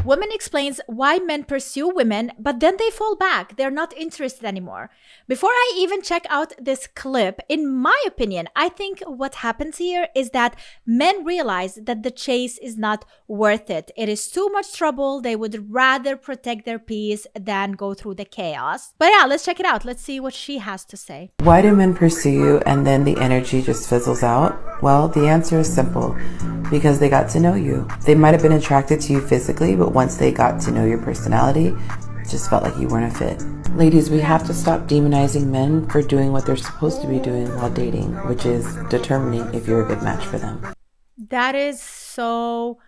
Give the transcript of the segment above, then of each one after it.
woman explains why men pursue women, but then they fall back. They're not interested anymore. Before I even check out this clip, in my opinion, I think what happens here is that men realize that the chase is not worth it. It is too much trouble. They would rather protect their peace than go through the chaos. But yeah, let's check it out. Let's see what she has to say. Why do men pursue you and then the energy just fizzles out? Well, the answer is simple. Because they got to know you. They might have been attracted to you physically, but once they got to know your personality, it just felt like you weren't a fit. Ladies, we have to stop demonizing men for doing what they're supposed to be doing while dating, which is determining if you're a good match for them. That is so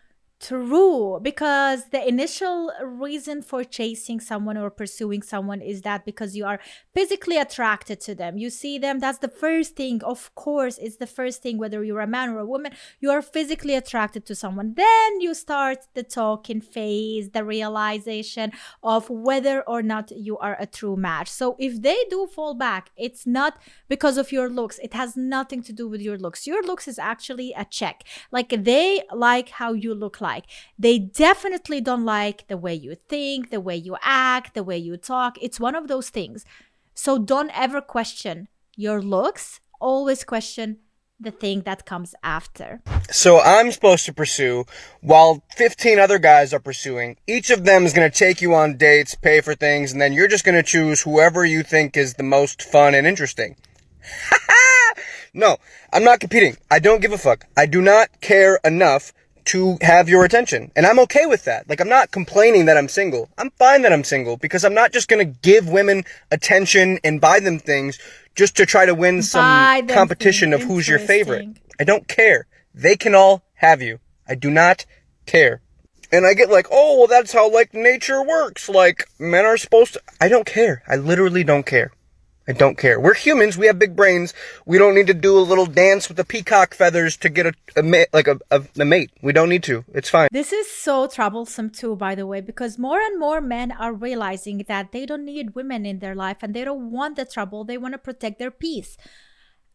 true, because the initial reason for chasing someone or pursuing someone is that because you are physically attracted to them. You see them, that's the first thing. Of course, it's the first thing, whether you're a man or a woman, you are physically attracted to someone. Then you start the talking phase, the realization of whether or not you are a true match. So if they do fall back, it's not because of your looks. It has nothing to do with your looks. Your looks is actually a check. Like, they like how you look like. They definitely don't like the way you think, the way you act, the way you talk. It's one of those things. So don't ever question your looks. Always question the thing that comes after. So I'm supposed to pursue while 15 other guys are pursuing. Each of them is going to take you on dates, pay for things, and then you're just going to choose whoever you think is the most fun and interesting. No, I'm not competing. I don't give a fuck. I do not care enough to have your attention. And I'm okay with that. Like, I'm not complaining that I'm single. I'm fine that I'm single, because I'm not just going to give women attention and buy them things just to try to win some competition of who's your favorite. I don't care. They can all have you. I do not care. And I get like, oh, well, that's how, like, nature works. Like, men are supposed to... I don't care. I literally don't care. I don't care. We're humans. We have big brains. We don't need to do a little dance with the peacock feathers to get a mate. We don't need to. It's fine. This is so troublesome too, by the way, because more and more men are realizing that they don't need women in their life and they don't want the trouble. They want to protect their peace.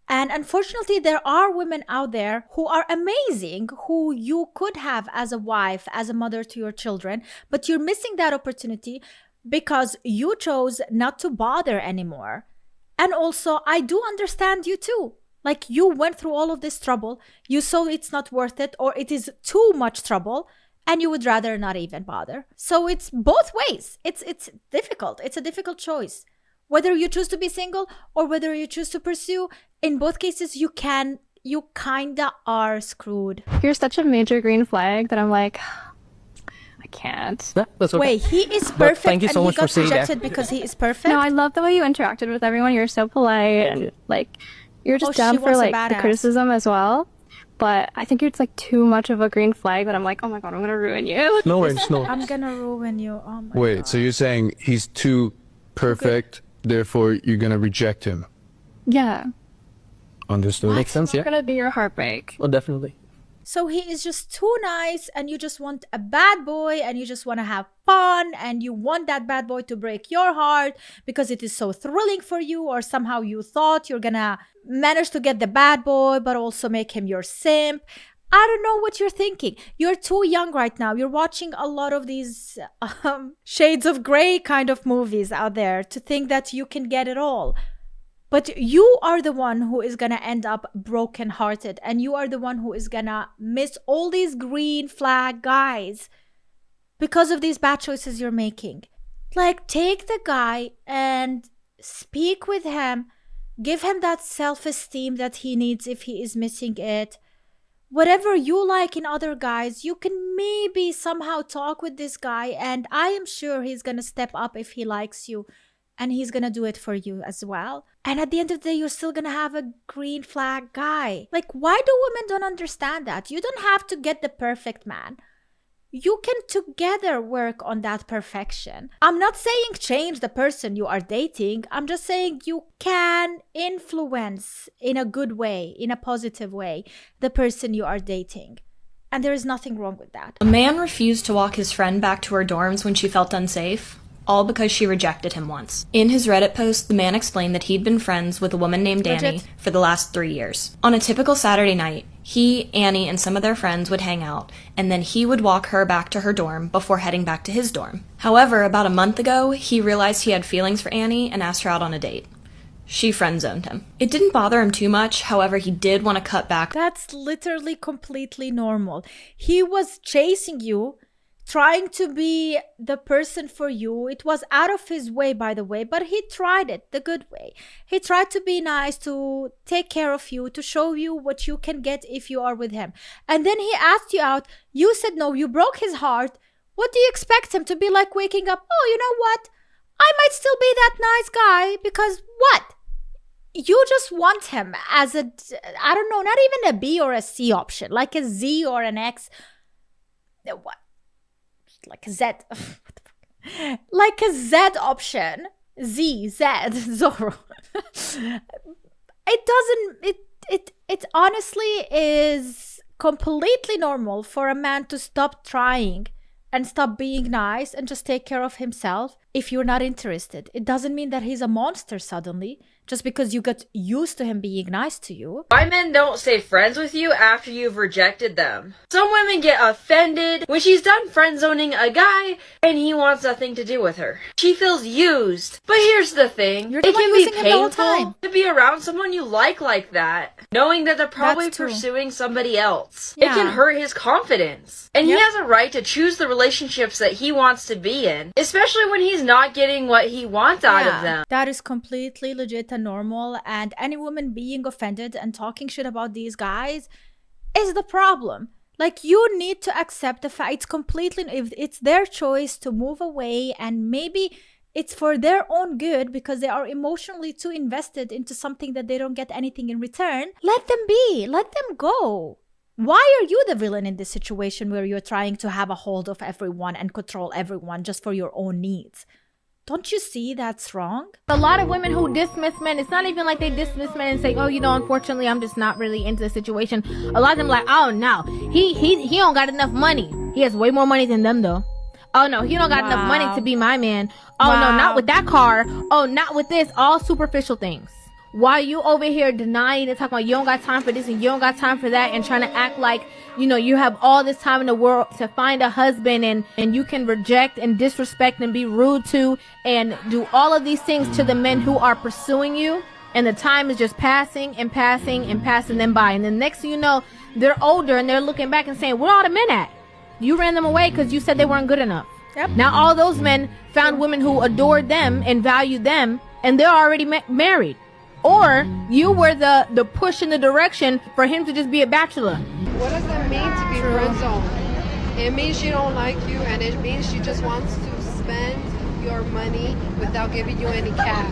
And unfortunately, there are women out there who are amazing, who you could have as a wife, as a mother to your children, but you're missing that opportunity because you chose not to bother anymore. And also, I do understand you too. Like, you went through all of this trouble, you saw it's not worth it, or it is too much trouble, and you would rather not even bother. So it's both ways. It's difficult. It's a difficult choice. Whether you choose to be single or whether you choose to pursue, in both cases, you kinda are screwed. You're such a major green flag that I'm like, I can't. Yeah, that's okay. Wait, he is perfect thank you so and much he got for saying that. rejected because he is perfect? No, I love the way you interacted with everyone. You're so polite and like you're just down for like the criticism as well. But I think it's like too much of a green flag that I'm like, oh my god, I'm gonna ruin you. No worries, no. I'm gonna ruin you. Oh my Wait, god. so you're saying he's too perfect, therefore you're gonna reject him? Yeah. Understood. Makes sense, It's yeah? gonna be your heartbreak. Oh, definitely. So he is just too nice and you just want a bad boy and you just want to have fun and you want that bad boy to break your heart because it is so thrilling for you, or somehow you thought you're gonna manage to get the bad boy but also make him your simp. I don't know what you're thinking. You're too young right now. You're watching a lot of these shades of gray kind of movies out there to think that you can get it all. But you are the one who is going to end up brokenhearted, and you are the one who is going to miss all these green flag guys because of these bad choices you're making. Like, take the guy and speak with him. Give him that self-esteem that he needs if he is missing it. Whatever you like in other guys, you can maybe somehow talk with this guy, and I am sure he's going to step up if he likes you. And he's going to do it for you as well. And at the end of the day, you're still going to have a green flag guy. Like, why do women don't understand that? You don't have to get the perfect man. You can together work on that perfection. I'm not saying change the person you are dating. I'm just saying you can influence in a good way, in a positive way, the person you are dating. And there is nothing wrong with that. A man refused to walk his friend back to her dorms when she felt unsafe, all because she rejected him once. In his Reddit post, the man explained that he'd been friends with a woman named Danny for the last 3 years. On a typical Saturday night, He, Annie, and some of their friends would hang out, and then he would walk her back to her dorm before heading back to his dorm. However, about a month ago, he realized he had feelings for Annie and asked her out on a date. She friend-zoned him. It didn't bother him too much, however, he did want to cut back. That's literally completely normal. He was chasing you, trying to be the person for you. It was out of his way, by the way, but he tried it the good way. He tried to be nice, to take care of you, to show you what you can get if you are with him. And then he asked you out. You said no. You broke his heart. What do you expect him to be like waking up? Oh, you know what? I might still be that nice guy because what? You just want him as a, I don't know, not even a B or a C option, like a Z or an X. What? Like a Z. Like a Z option. Z, Zorro. It honestly is completely normal for a man to stop trying and stop being nice and just take care of himself if you're not interested. It doesn't mean that he's a monster suddenly, just because you got used to him being nice to you. Why men don't stay friends with you after you've rejected them. Some women get offended when she's done friend zoning a guy and he wants nothing to do with her. She feels used. But here's the thing. You're it can be painful time. to be around someone you like that, knowing that they're probably pursuing somebody else. Yeah. It can hurt his confidence. And he has a right to choose the relationships that he wants to be in, especially when he's not getting what he wants out of them. That is completely legit and normal, and any woman being offended and talking shit about these guys is the problem. Like, you need to accept the fact it's completely, if it's their choice to move away, and maybe it's for their own good because they are emotionally too invested into something that they don't get anything in return. Let them be, let them go. Why are you the villain in this situation where you're trying to have a hold of everyone and control everyone just for your own needs? Don't you see that's wrong? A lot of women who dismiss men, it's not even like they dismiss men and say, oh, you know, unfortunately, I'm just not really into the situation. A lot of them like, oh, no, he don't got enough money. He has way more money than them, though. Oh, no, he don't got enough money to be my man. Oh, no, not with that car. Oh, not with this. All superficial things. While you over here denying and talking about you don't got time for this and you don't got time for that and trying to act like, you know, you have all this time in the world to find a husband and you can reject and disrespect and be rude to and do all of these things to the men who are pursuing you. And the time is just passing and passing and passing them by. And then next thing you know, they're older and they're looking back and saying, where are all the men at? You ran them away because you said they weren't good enough. Yep. Now all those men found women who adored them and valued them and they're already married. Or you were the push in the direction for him to just be a bachelor. What does that mean to be friend zoned? It means she don't like you, and it means she just wants to spend your money without giving you any cap.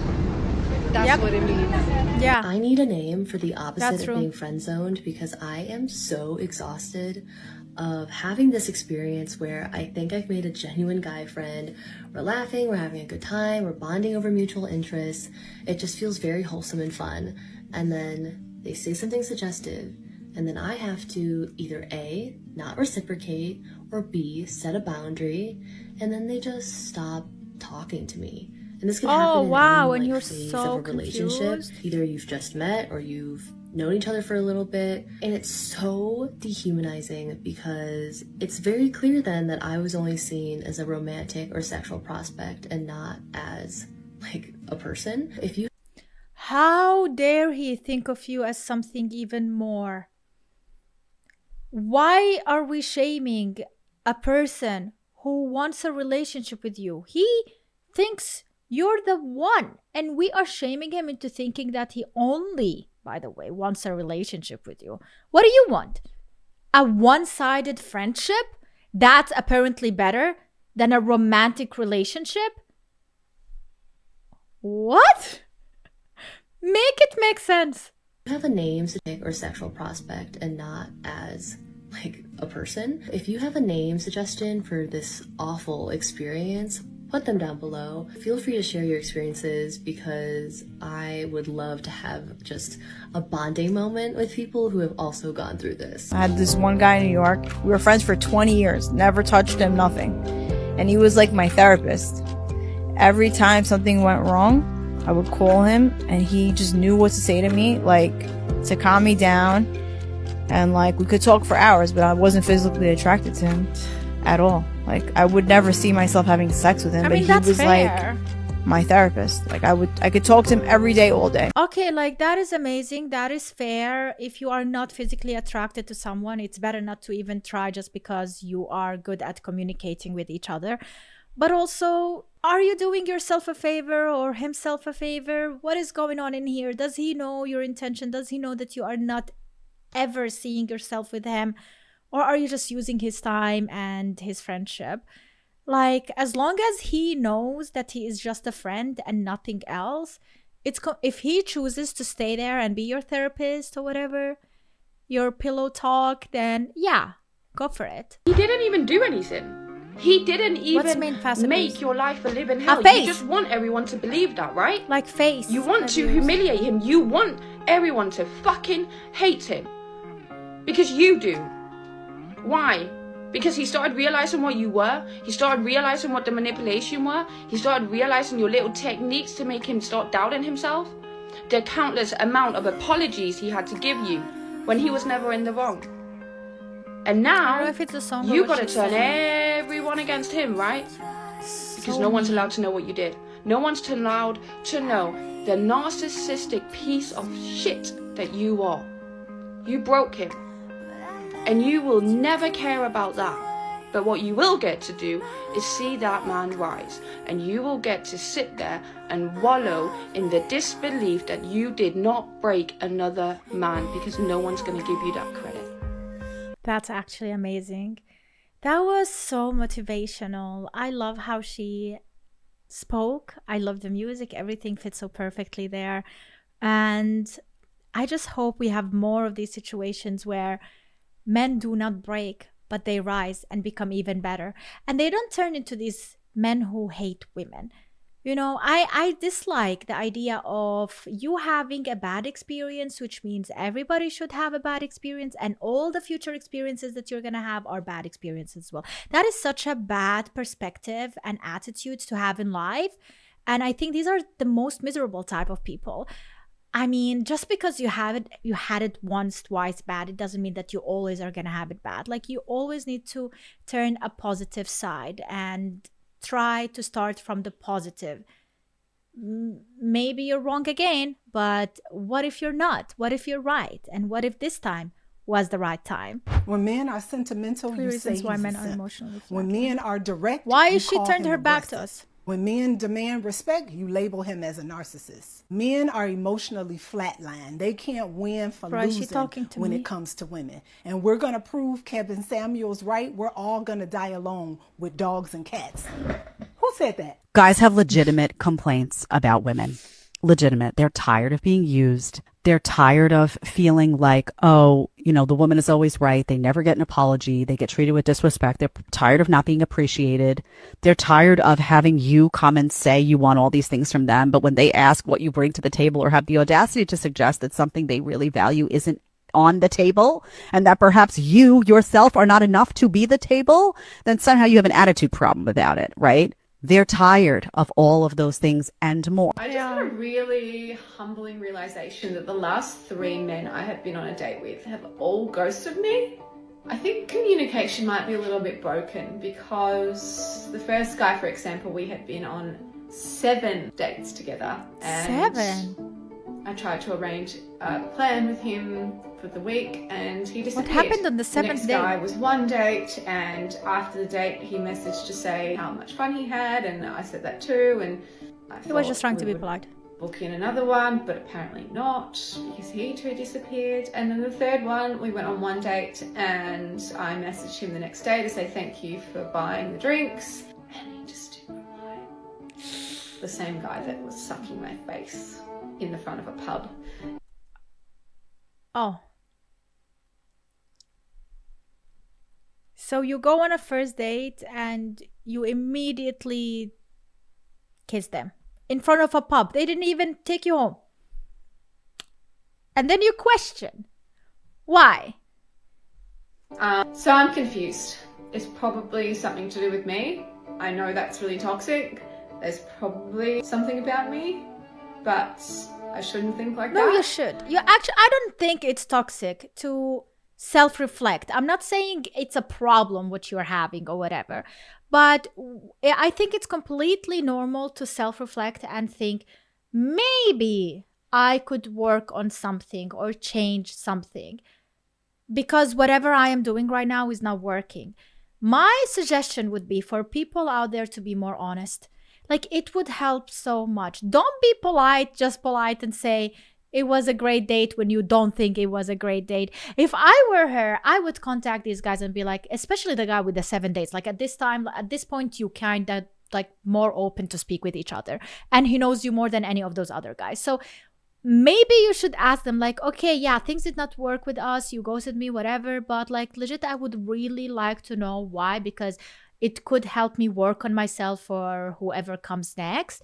That's what it means. Yeah. I need a name for the opposite That's true. of being friend zoned because I am so exhausted of having this experience where I think I've made a genuine guy friend. We're laughing, we're having a good time, we're bonding over mutual interests. It just feels very wholesome and fun. And then they say something suggestive, and then I have to either A, not reciprocate, or B, set a boundary, and then they just stop talking to me. And this can happen in any, and you're phase so of a relationship. confused. Either you've just met or you've known each other for a little bit, and it's so dehumanizing because it's very clear then that I was only seen as a romantic or sexual prospect and not as like a person. If you How dare he think of you as something even more? Why are we shaming a person who wants a relationship with you? He thinks you're the one, and we are shaming him into thinking that he only, by the way, wants a relationship with you. What do you want? A one-sided friendship? That's apparently better than a romantic relationship? What? Make it make sense. have a name or sexual prospect and not as like a person, if you have a name suggestion for this awful experience, put them down below. Feel free to share your experiences because I would love to have just a bonding moment with people who have also gone through this. I had this one guy in New York. We were friends for 20 years, never touched him, nothing. And he was like my therapist. Every time something went wrong, I would call him and he just knew what to say to me, like to calm me down. And like we could talk for hours, but I wasn't physically attracted to him at all. Like I would never see myself having sex with him. I But mean, he that's was fair. like my therapist. Like I could talk to him every day, all day. Okay, like that is amazing. That is fair. If you are not physically attracted to someone, it's better not to even try just because you are good at communicating with each other. But also, are you doing yourself a favor or himself a favor? What is going on in here? Does he know your intention? Does he know that you are not ever seeing yourself with him? Or are you just using his time and his friendship? Like, as long as he knows that he is just a friend and nothing else, if he chooses to stay there and be your therapist or whatever, your pillow talk, then yeah, go for it. He didn't even do anything. He didn't even make your life a living hell. You just want everyone to believe that, right? Like face. You want to humiliate him. You want everyone to fucking hate him. Because you do. Why? Because he started realizing what you were. He started realizing what the manipulation were. He started realizing your little techniques to make him start doubting himself. The countless amount of apologies he had to give you when he was never in the wrong. And now, you gotta turn everyone against him, right? Because no one's allowed to know what you did. No one's allowed to know the narcissistic piece of shit that you are. You broke him. And you will never care about that. But what you will get to do is see that man rise. And you will get to sit there and wallow in the disbelief that you did not break another man, because no one's going to give you that credit. That's actually amazing. That was so motivational. I love how she spoke. I love the music. Everything fits so perfectly there. And I just hope we have more of these situations where men do not break, but they rise and become even better. And they don't turn into these men who hate women. You know, I dislike the idea of you having a bad experience, which means everybody should have a bad experience, and all the future experiences that you're going to have are bad experiences as well. That is such a bad perspective and attitude to have in life. And I think these are the most miserable type of people. I mean, just because you had it once, twice bad, it doesn't mean that you always are going to have it bad. Like, you always need to turn a positive side and try to start from the positive. Maybe you're wrong again, but what if you're not? What if you're right? And what if this time was the right time? When men are sentimental, you say he's why men a are simp. emotionally When men are direct, why you is she call turned him her back to aggressive. us? When men demand respect, you label him as a narcissist. Men are emotionally flatlined. They can't win for Bro, is she losing talking to when me? it comes to women. And we're going to prove Kevin Samuels right. We're all going to die alone with dogs and cats. Who said that? Guys have legitimate complaints about women. Legitimate. They're tired of being used. They're tired of feeling like, oh, you know, the woman is always right. They never get an apology. They get treated with disrespect. They're tired of not being appreciated. They're tired of having you come and say you want all these things from them. But when they ask what you bring to the table or have the audacity to suggest that something they really value isn't on the table, and that perhaps you yourself are not enough to be the table, then somehow you have an attitude problem about it, right? They're tired of all of those things and more. I just had a really humbling realization that the last 3 men I have been on a date with have all ghosted me. I think communication might be a little bit broken, because the first guy, for example, we had been on 7 dates together. And 7? I tried to arrange a plan with him for the week, and he disappeared. What happened on the 7th day? The next guy was 1 date, and after the date he messaged to say how much fun he had, and I said that too, and He was just trying to be polite. Book in another one, but apparently not, because he too disappeared. And then the 3rd one, we went on 1 date, and I messaged him the next day to say thank you for buying the drinks, and he just didn't reply. The same guy that was sucking my face in the front of a pub. Oh. So you go on a first date and you immediately kiss them in front of a pub. They didn't even take you home. And then you question. Why? So I'm confused. It's probably something to do with me. I know that's really toxic. There's probably something about me, but I shouldn't think like that. No, you should. You actually, I don't think it's toxic to self-reflect. I'm not saying it's a problem what you're having or whatever, but I think it's completely normal to self-reflect and think, maybe I could work on something or change something, because whatever I am doing right now is not working. My suggestion would be for people out there to be more honest. Like, it would help so much. Don't be polite, just polite, and say it was a great date when you don't think it was a great date. If I were her, I would contact these guys and be like, especially the guy with the 7 dates, like at this point, you kind of like more open to speak with each other. And he knows you more than any of those other guys. So maybe you should ask them like, okay, yeah, things did not work with us. You ghosted me, whatever. But like, legit, I would really like to know why, because it could help me work on myself or whoever comes next.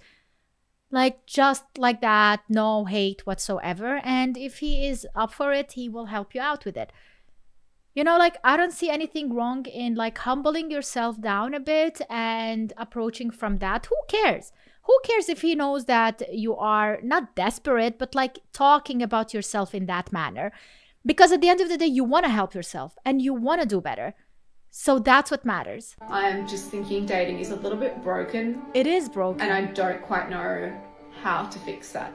Like, just like that, no hate whatsoever. And if he is up for it, he will help you out with it. You know, like, I don't see anything wrong in like humbling yourself down a bit and approaching from that. Who cares? Who cares if he knows that you are not desperate, but like talking about yourself in that manner? Because at the end of the day, you want to help yourself and you want to do better. So that's what matters. I'm just thinking dating is a little bit broken. It is broken. And I don't quite know how to fix that.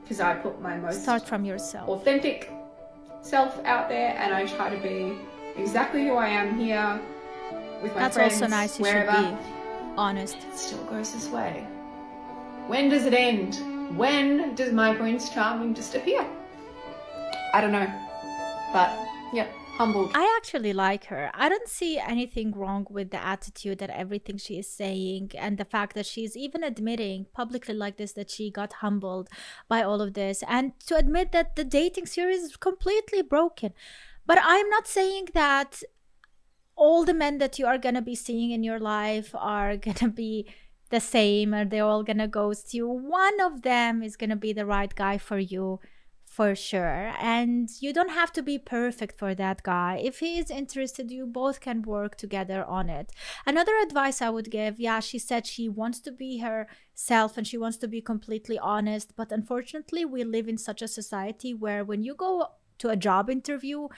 Because I put my most Start from yourself. Authentic self out there, and I try to be exactly who I am here with my That's friends. also nice. You wherever. should be honest. It still goes this way. When does it end? When does my Prince Charming just appear? I don't know. But, yep. Humbled. I actually like her. I don't see anything wrong with the attitude and everything she is saying, and the fact that she's even admitting publicly like this that she got humbled by all of this, and to admit that the dating series is completely broken. But I'm not saying that all the men that you are going to be seeing in your life are going to be the same, or they're all going to ghost you. One of them is going to be the right guy for you. For sure. And you don't have to be perfect for that guy. If he is interested, you both can work together on it. Another advice I would give, yeah, she said she wants to be herself and she wants to be completely honest. But unfortunately, we live in such a society where when you go to a job interview,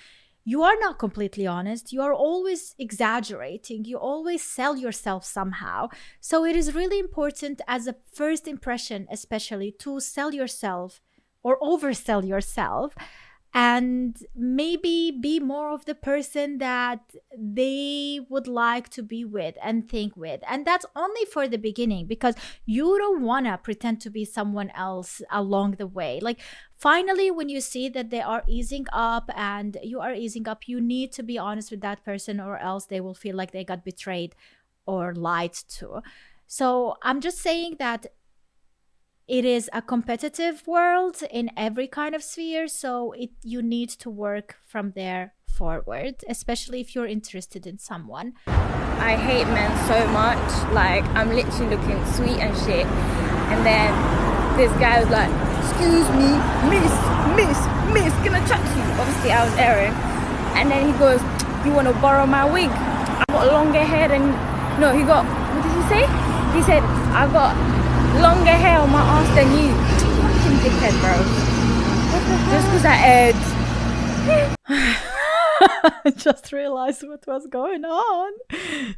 you are not completely honest. You are always exaggerating. You always sell yourself somehow. So it is really important as a first impression, especially, to sell yourself or oversell yourself, and maybe be more of the person that they would like to be with and think with. And that's only for the beginning, because you don't want to pretend to be someone else along the way. Like, finally, when you see that they are easing up and you are easing up, you need to be honest with that person, or else they will feel like they got betrayed or lied to. So I'm just saying that it is a competitive world in every kind of sphere, so you need to work from there forward, especially if you're interested in someone. I hate men so much. Like, I'm literally looking sweet and shit, and then this guy was like, excuse me, miss, can I chat to you? Obviously I was Aaron, and then he goes, you want to borrow my wig? I got longer hair than, no, what did he say? He said, I got longer hair on my ass than you. Fucking dickhead, bro. Just because I just realized what was going on.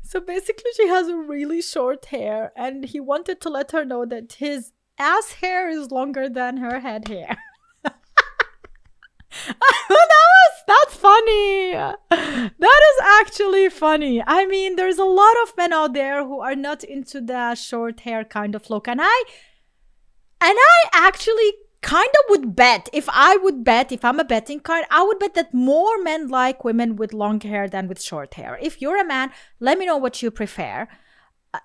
So basically, she has really short hair, and he wanted to let her know that his ass hair is longer than her head hair. That's funny. That is actually funny. I mean, there's a lot of men out there who are not into the short hair kind of look, and I actually kind of would bet, if I'm a betting card, I would bet that more men like women with long hair than with short hair. If you're a man, let me know what you prefer.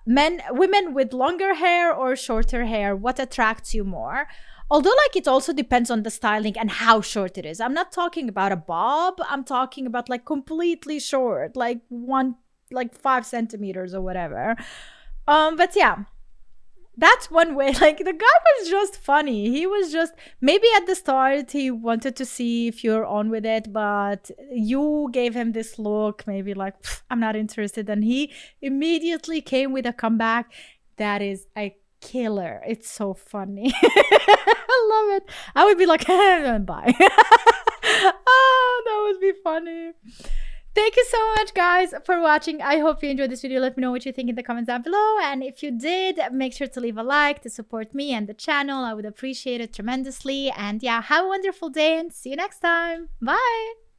Women with longer hair or shorter hair, what attracts you more? Although, like, it also depends on the styling and how short it is. I'm not talking about a bob. I'm talking about like completely short, like 5 centimeters or whatever. But yeah, that's one way. Like, the guy was just funny. He was just, maybe at the start he wanted to see if you're on with it, but you gave him this look, maybe like, I'm not interested. And he immediately came with a comeback that is a killer. It's so funny. I love it. I would be like, bye. Oh, that would be funny. Thank you so much, guys, for watching. I hope you enjoyed this video. Let me know what you think in the comments down below. And if you did, make sure to leave a like to support me and the channel. I would appreciate it tremendously. And yeah, have a wonderful day and see you next time. Bye.